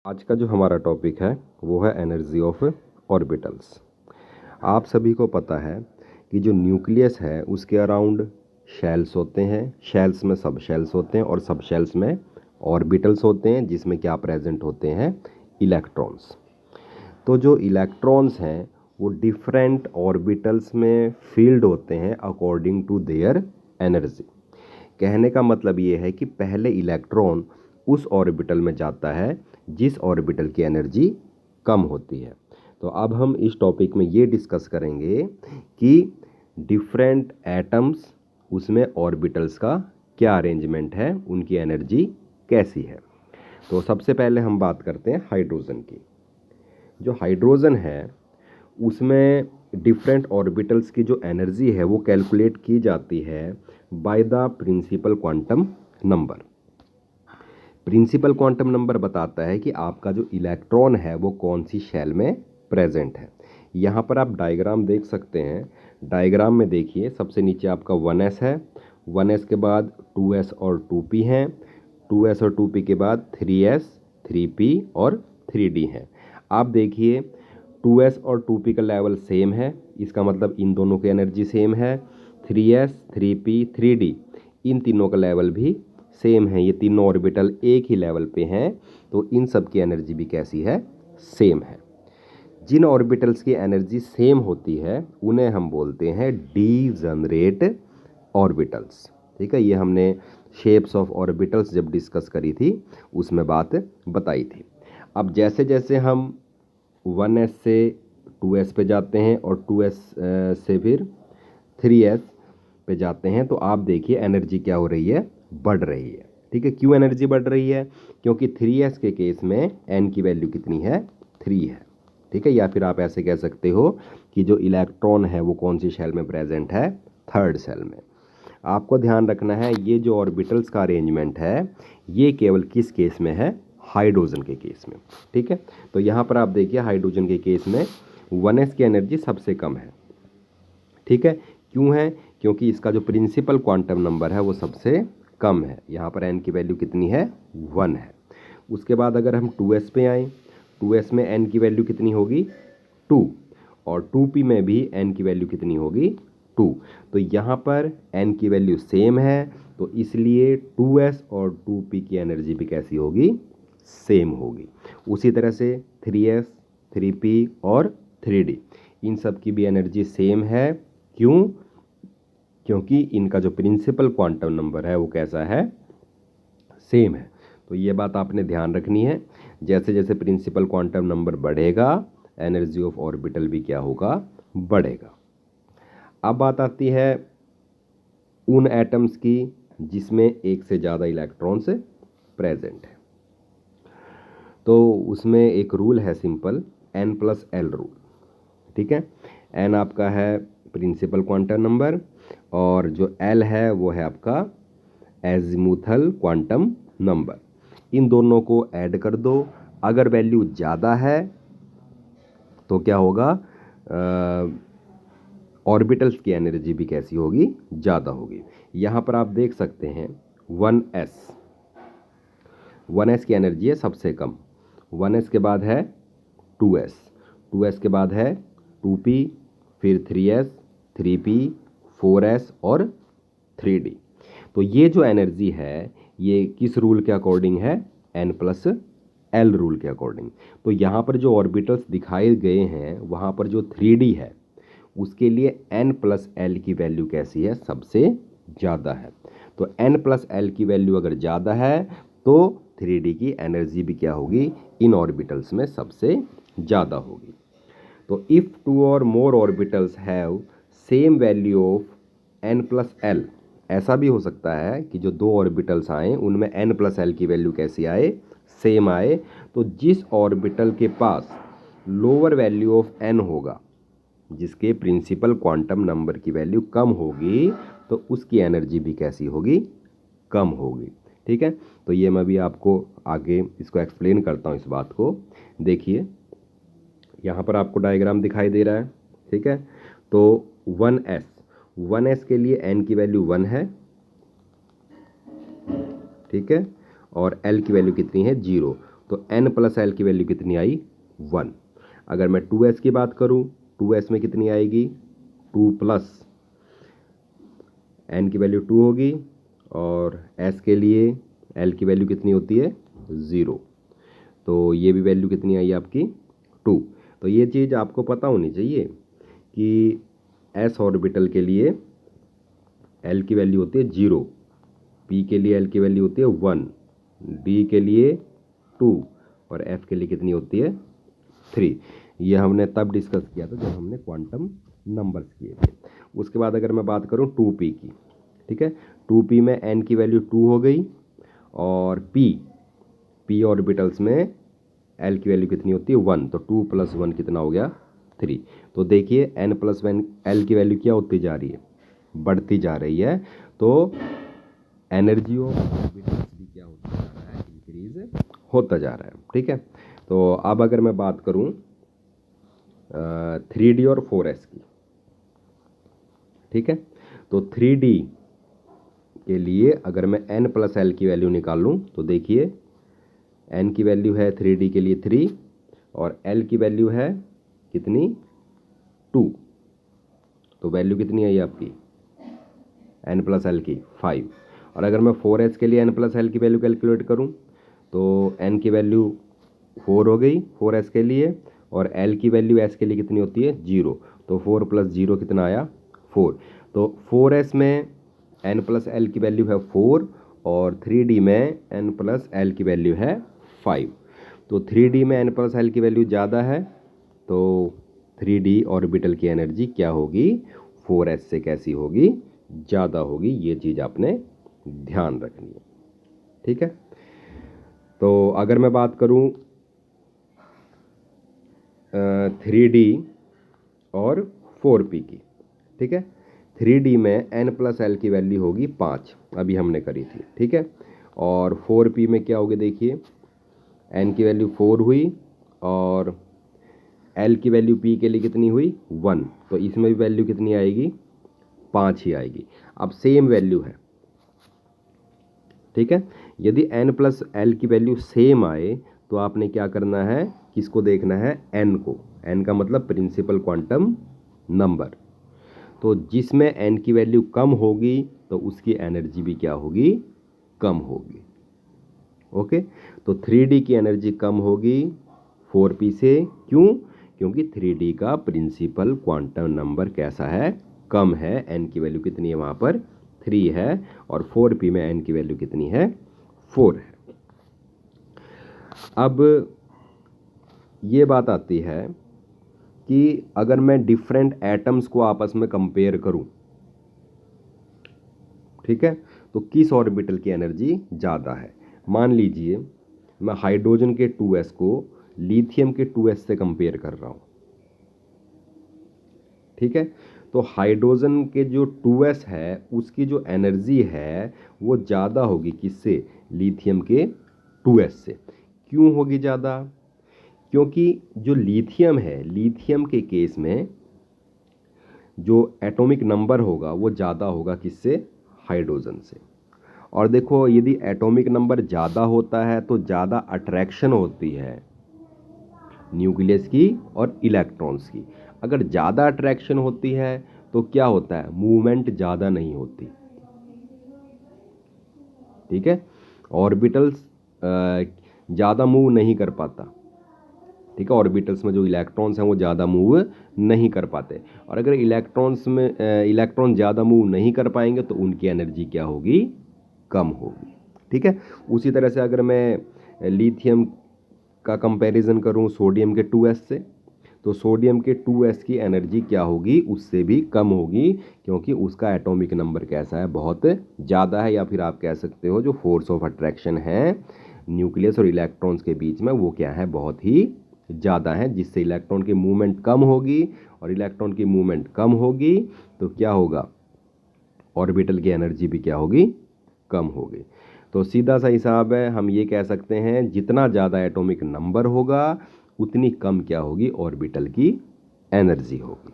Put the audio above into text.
आज का जो हमारा टॉपिक है वो है एनर्जी ऑफ ऑर्बिटल्स। आप सभी को पता है कि जो न्यूक्लियस है उसके अराउंड शेल्स होते हैं, शेल्स में सब शेल्स होते हैं और सब शेल्स में ऑर्बिटल्स होते हैं जिसमें क्या प्रेजेंट होते हैं, इलेक्ट्रॉन्स। तो जो इलेक्ट्रॉन्स हैं वो डिफरेंट ऑर्बिटल्स में फील्ड होते हैं अकॉर्डिंग टू देयर एनर्जी। कहने का मतलब ये है कि पहले इलेक्ट्रॉन उस ऑर्बिटल में जाता है जिस ऑर्बिटल की एनर्जी कम होती है। तो अब हम इस टॉपिक में ये डिस्कस करेंगे कि डिफरेंट एटम्स उसमें ऑर्बिटल्स का क्या अरेंजमेंट है, उनकी एनर्जी कैसी है। तो सबसे पहले हम बात करते हैं हाइड्रोजन की। जो हाइड्रोजन है उसमें डिफरेंट ऑर्बिटल्स की जो एनर्जी है वो कैलकुलेट की जाती है by the principal quantum number. Principal quantum number बताता है कि आपका जो इलेक्ट्रॉन है वो कौन सी शेल में प्रेजेंट है। यहाँ पर आप डायग्राम देख सकते हैं। डायग्राम में देखिए, सबसे नीचे आपका 1s है, 1s के बाद 2s और 2p हैं, 2s और 2p के बाद 3s, 3p और 3d हैं। आप देखिए 2s और 2p का लेवल सेम है, इसका मतलब इन दोनों की एनर्जी सेम है। 3s, 3p, 3d इन तीनों का लेवल भी सेम है, ये तीनों ऑर्बिटल एक ही लेवल पे हैं, तो इन सब की एनर्जी भी कैसी है, सेम है। जिन ऑर्बिटल्स की एनर्जी सेम होती है उन्हें हम बोलते हैं डीजनरेट ऑर्बिटल्स। ठीक है, ये हमने शेप्स ऑफ ऑर्बिटल्स जब डिस्कस करी थी उसमें बात बताई थी। अब जैसे जैसे हम 1s से 2s पे जाते हैं और 2s से फिर 3s पे जाते हैं, तो आप देखिए एनर्जी क्या हो रही है, बढ़ रही है। ठीक है, क्यों एनर्जी बढ़ रही है? क्योंकि 3s के केस में n की वैल्यू कितनी है, 3 है। ठीक है, या फिर आप ऐसे कह सकते हो कि जो इलेक्ट्रॉन है वो कौन सी शेल में प्रेजेंट है, थर्ड शेल में। आपको ध्यान रखना है ये जो ऑर्बिटल्स का अरेंजमेंट है ये केवल किस केस में है, हाइड्रोजन के केस में। ठीक है, तो यहाँ पर आप देखिए हाइड्रोजन के केस में 1s की एनर्जी सबसे कम है। ठीक है, क्यों है? क्योंकि इसका जो प्रिंसिपल क्वांटम नंबर है वो सबसे कम है। यहाँ पर n की वैल्यू कितनी है, 1 है। उसके बाद अगर हम 2s पे आए, 2s में n की वैल्यू कितनी होगी, 2, और 2p में भी n की वैल्यू कितनी होगी, 2। तो यहाँ पर n की वैल्यू सेम है, तो इसलिए 2s और 2p की एनर्जी भी कैसी होगी, सेम होगी। उसी तरह से 3s, 3p और 3d इन सब की भी एनर्जी सेम है। क्यों? क्योंकि इनका जो प्रिंसिपल क्वांटम नंबर है वो कैसा है, सेम है। तो ये बात आपने ध्यान रखनी है। जैसे जैसे प्रिंसिपल क्वांटम नंबर बढ़ेगा एनर्जी ऑफ ऑर्बिटल भी क्या होगा, बढ़ेगा। अब बात आती है उन एटम्स की जिसमें एक से ज़्यादा इलेक्ट्रॉन्स प्रेजेंट है। तो उसमें एक रूल है सिंपल, n+l रूल। ठीक है, n आपका है प्रिंसिपल क्वांटम नंबर और जो l है वो है आपका एजीमुथल क्वांटम नंबर। इन दोनों को ऐड कर दो, अगर वैल्यू ज़्यादा है तो क्या होगा, ऑर्बिटल्स की एनर्जी भी कैसी होगी, ज़्यादा होगी। यहाँ पर आप देख सकते हैं 1s, 1s की एनर्जी है सबसे कम, 1s के बाद है 2s, 2s के बाद है 2p, फिर 3s, 3p, 4s और 3d। तो ये जो एनर्जी है ये किस रूल के अकॉर्डिंग है, n+l रूल के अकॉर्डिंग। तो यहाँ पर जो ऑर्बिटल्स दिखाए गए हैं वहाँ पर जो 3d है उसके लिए n+l की वैल्यू कैसी है, सबसे ज़्यादा है। तो n+l की वैल्यू अगर ज़्यादा है तो 3d की एनर्जी भी क्या होगी, इन ऑर्बिटल्स में सबसे ज़्यादा होगी। तो if 2 or more orbitals have same value of n+l, ऐसा भी हो सकता है कि जो दो ऑर्बिटल्स आए उनमें n+l की वैल्यू कैसी आए, सेम आए। तो जिस ऑर्बिटल के पास लोअर वैल्यू ऑफ n होगा, जिसके प्रिंसिपल क्वांटम नंबर की वैल्यू कम होगी, तो उसकी एनर्जी भी कैसी होगी, कम होगी। ठीक है, तो ये मैं भी आपको आगे इसको एक्सप्लेन करता हूँ इस बात को। देखिए यहाँ पर आपको डायग्राम दिखाई दे रहा है। ठीक है, तो 1s के लिए n की वैल्यू 1 है। ठीक है, और l की वैल्यू कितनी है, 0। तो n प्लस एल की वैल्यू कितनी आई 1। अगर मैं 2s की बात करूं 2s में कितनी आएगी 2 प्लस n की वैल्यू 2 होगी और s के लिए l की वैल्यू कितनी होती है 0। तो ये भी वैल्यू कितनी आई आपकी 2। तो ये चीज़ आपको पता होनी चाहिए कि s ऑर्बिटल के लिए l की वैल्यू होती है 0, p के लिए l की वैल्यू होती है 1, d के लिए 2 और f के लिए कितनी होती है 3। ये हमने तब डिस्कस किया था जब हमने क्वांटम नंबर्स किए थे। उसके बाद अगर मैं बात करूं 2p की, ठीक है, 2p में n की वैल्यू 2 हो गई और p ऑर्बिटल्स में l की वैल्यू कितनी होती है 1, तो 2 प्लस 1 कितना हो गया 3। तो देखिए n प्लस वन l की वैल्यू क्या होती जा रही है, बढ़ती जा रही है। तो एनर्जी ऑफ ऑर्बिटल्स भी क्या होता जा रहा है, इंक्रीज होता जा रहा है। ठीक है, तो अब अगर मैं बात करूं 3D और 4s की, ठीक है, तो 3D के लिए अगर मैं n प्लस एल की वैल्यू निकाल लूँ तो देखिए n की वैल्यू है 3D के लिए 3 और l की वैल्यू है कितनी 2। तो वैल्यू कितनी आई आपकी n प्लस एल की 5। और अगर मैं 4s के लिए n प्लस एल की वैल्यू कैलकुलेट करूँ तो n की वैल्यू 4 हो गई 4s के लिए और l की वैल्यू s के लिए कितनी होती है 0। तो 4 प्लस 0 कितना आया 4। तो 4s में n प्लस एल की वैल्यू है 4 और 3D में n प्लस एल की वैल्यू है 5। तो 3D में n प्लस एल की वैल्यू ज़्यादा है तो 3D ऑर्बिटल की एनर्जी क्या होगी 4s से कैसी होगी, ज़्यादा होगी। ये चीज़ आपने ध्यान रखनी है। ठीक है, तो अगर मैं बात करूं 3D और 4p की, ठीक है, 3D में n प्लस एल की वैल्यू होगी 5, अभी हमने करी थी। ठीक है, और 4p में क्या होगी देखिए n की वैल्यू 4 हुई और l की वैल्यू p के लिए कितनी हुई 1, तो इसमें भी वैल्यू कितनी आएगी 5 ही आएगी। अब सेम वैल्यू है, ठीक है, यदि n प्लस एल की वैल्यू सेम आए तो आपने क्या करना है, किसको देखना है n को, n का मतलब प्रिंसिपल क्वांटम नंबर। तो जिसमें n की वैल्यू कम होगी तो उसकी एनर्जी भी क्या होगी कम होगी। ओके, तो 3D की एनर्जी कम होगी 4p से, क्यों, क्योंकि 3D का प्रिंसिपल क्वांटम नंबर कैसा है कम है, n की वैल्यू कितनी है वहाँ पर 3 है और 4p में n की वैल्यू कितनी है 4 है। अब ये बात आती है कि अगर मैं डिफरेंट एटम्स को आपस में कंपेयर करूं, ठीक है, तो किस ऑर्बिटल की एनर्जी ज़्यादा है। मान लीजिए मैं हाइड्रोजन के 2s को लिथियम के 2s से कंपेयर कर रहा हूं, ठीक है, तो हाइड्रोजन के जो 2s है उसकी जो एनर्जी है वो ज़्यादा होगी किससे, लिथियम के 2s से। क्यों होगी ज़्यादा, क्योंकि जो लिथियम है, लिथियम के केस में जो एटॉमिक नंबर होगा वो ज़्यादा होगा किससे, हाइड्रोजन से। और देखो यदि एटॉमिक नंबर ज़्यादा होता है तो ज़्यादा अट्रैक्शन होती है न्यूक्लियस की और इलेक्ट्रॉन्स की। अगर ज़्यादा अट्रैक्शन होती है तो क्या होता है, मूवमेंट ज़्यादा नहीं होती। ठीक है, ऑर्बिटल्स ज़्यादा मूव नहीं कर पाता। ठीक है, ऑर्बिटल्स में जो इलेक्ट्रॉन्स हैं वो ज़्यादा मूव नहीं कर पाते और अगर इलेक्ट्रॉन ज़्यादा मूव नहीं कर पाएंगे तो उनकी एनर्जी क्या होगी कम होगी। ठीक है, उसी तरह से अगर मैं लिथियम का कंपैरिजन करूं सोडियम के 2s से, तो सोडियम के 2s की एनर्जी क्या होगी उससे भी कम होगी, क्योंकि उसका एटॉमिक नंबर कैसा है बहुत ज़्यादा है, या फिर आप कह सकते हो जो फोर्स ऑफ अट्रैक्शन है न्यूक्लियस और इलेक्ट्रॉन्स के बीच में वो क्या है बहुत ही ज़्यादा है, जिससे इलेक्ट्रॉन की मूवमेंट कम होगी और इलेक्ट्रॉन की मूवमेंट कम होगी तो क्या होगा, ऑर्बिटल की एनर्जी भी क्या होगी कम होगी। तो सीधा सा हिसाब है, हम ये कह सकते हैं जितना ज़्यादा एटॉमिक नंबर होगा उतनी कम क्या होगी ऑर्बिटल की एनर्जी होगी।